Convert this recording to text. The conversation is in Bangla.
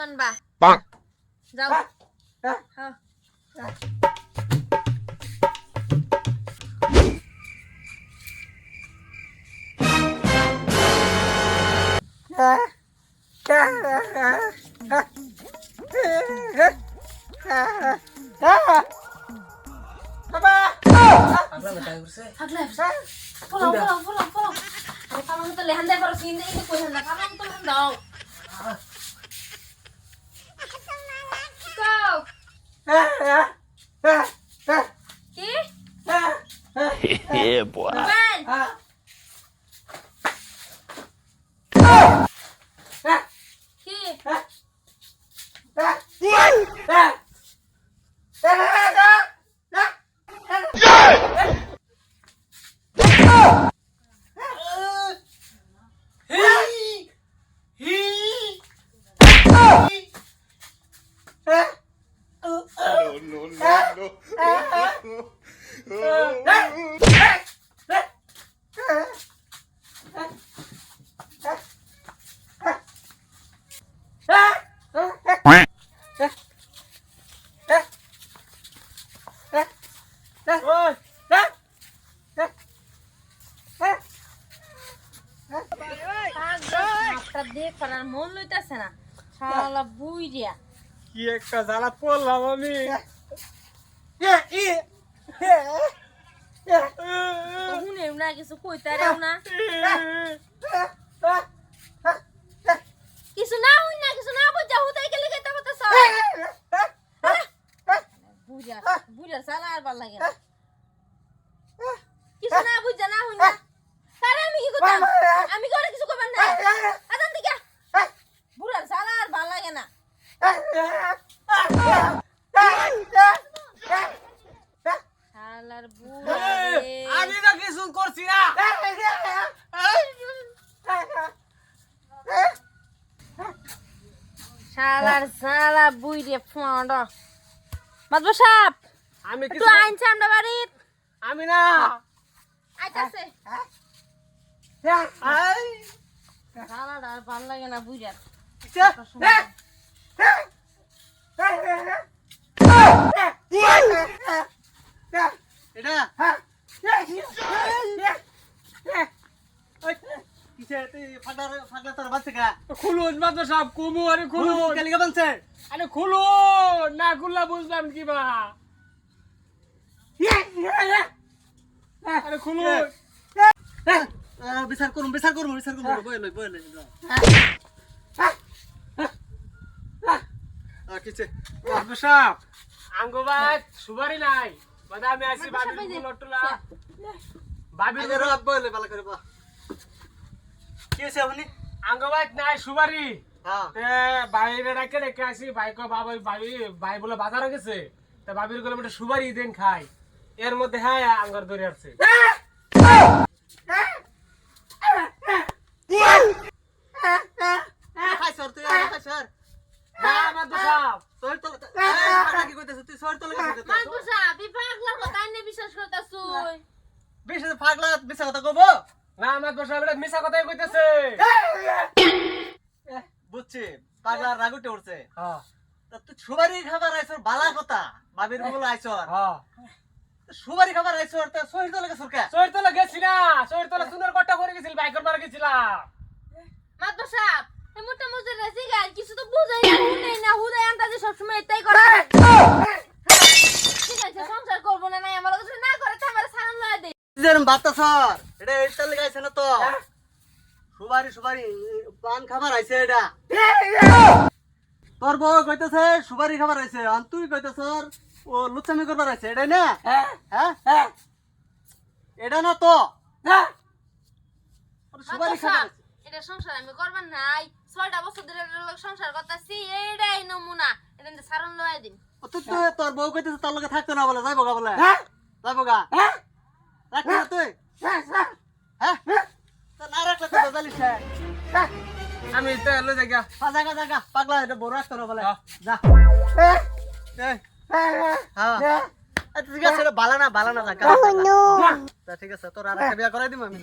মানবা যাও হ্যাঁ Yeah, boy. দেখ আর মন লইতাছে না শালা বুইড়িয়া কি একটা জ্বালা পড়লাম আমি শুনেও না কিছু কইতারেও না কিছু না হই না কিছু না বুঝা হুতাই গেলে গেতা কথা সব বুঝা বুঝা শালা আর ভাল লাগে না কিছু না বুঝা না হই না আরে আমি কি করতাম আমি করে কিছু করব না আদান দিকে বুড়ার শালা আর ভাল লাগে না শালার বুড়া আমি না কিছু করছি না শালার শালা বুইড়ে ফন্ড মাতবো সাপ আমি তুই কিছু আইনছ আমরা বাড়িত আমি না আইতাছে শালার আর ভাল লাগে না বুইড়ার এটা কিসে তুই ফাগলা তোর বাচ্চা কা খুলুন মাত্র সব কুমু আরে খুলুন কেলিকা বানছে আরে খুলুন না খুললা বুঝলাম কি বা আরে খুলুন বিচার করুন বই লই কিছে মাত্র সব আঙ্গবাত সুবারি নাই বাদামে আসি বাবি লটলা বাবি রে রব বলে ভালো করে বা কি হইছে আপনি আঙ্গবাত নাই সুবারি হ্যাঁ তে বাইরে ডাকে রেখে আসি ভাই কো বাবা ভাই বলে বাজারে গেছে তে বাবির গলে একটা সুবারি দেন খাই এর মধ্যে হ্যাঁ আঙ্গার ধরে আসছে খাই সর তুই খাই সর না মাদু সাহেব তোর তো কি কইতেছ তুই সর তো লাগে মাতবো সাপ এই পাগলার কথা আইনে বিশ্বাস করতাছুই বেশি পাগলা মিছা কথা কইবো না মাদু সাহেব এটা মিছা কথাই কইতেছে বুঝছি পাগলা রাগুটে উঠছে হ্যাঁ তুই সুবারি খাবার আইছর বালা কথা বাবির বলে আইছর হ্যাঁ সুবারি খাবার আইছর তে সহির তো লাগে সরকা সহির তো লাগেছি না সহির তো সুন্দর কট্টা করে গেছিল বাইকর মারা গেছিলাম মাতবো সাপ এই মোটা মুজে রেসি গাল কিছু তো বুঝাই না হুনাই না হুদাই আন্দাজে সব সময় এটাই করে ঠিক আছে সংসার করব না নাই আমার কাছে না করে আমার সালাম লয়া দে যেরম বাতা স্যার এটা এইটা লাগাইছে না তো সুবারি পান খাবার আইছে এটা তোর বউ কইতেছে সুবারি খাবার আইছে আর তুই কইতেছর ও লুচ্চামি করবার আইছে এটা না হ্যাঁ এটা না তো সুবারি খাবার আইছে এটা সংসার আমি করবার নাই 6টা বছর ধরে লোক সংসার করতেছি এইটাই নমুনা এটা সারন লয়া দিন তুই তোর বউ কইতেছে তোর লগে থাকতে না বলে যাইবো গা বলে যাইবো গা রাখবি না তুই হ্যাঁ তো না রাখলে তো জালিস আমি তো এলো জায়গা জায়গা পাগলা এটা বড় রাখতে না বলে যা হ্যাঁ ঠিক আছে বালা না জায়গা ঠিক আছে তোর আর একটা বিয়া করাই দিম আমি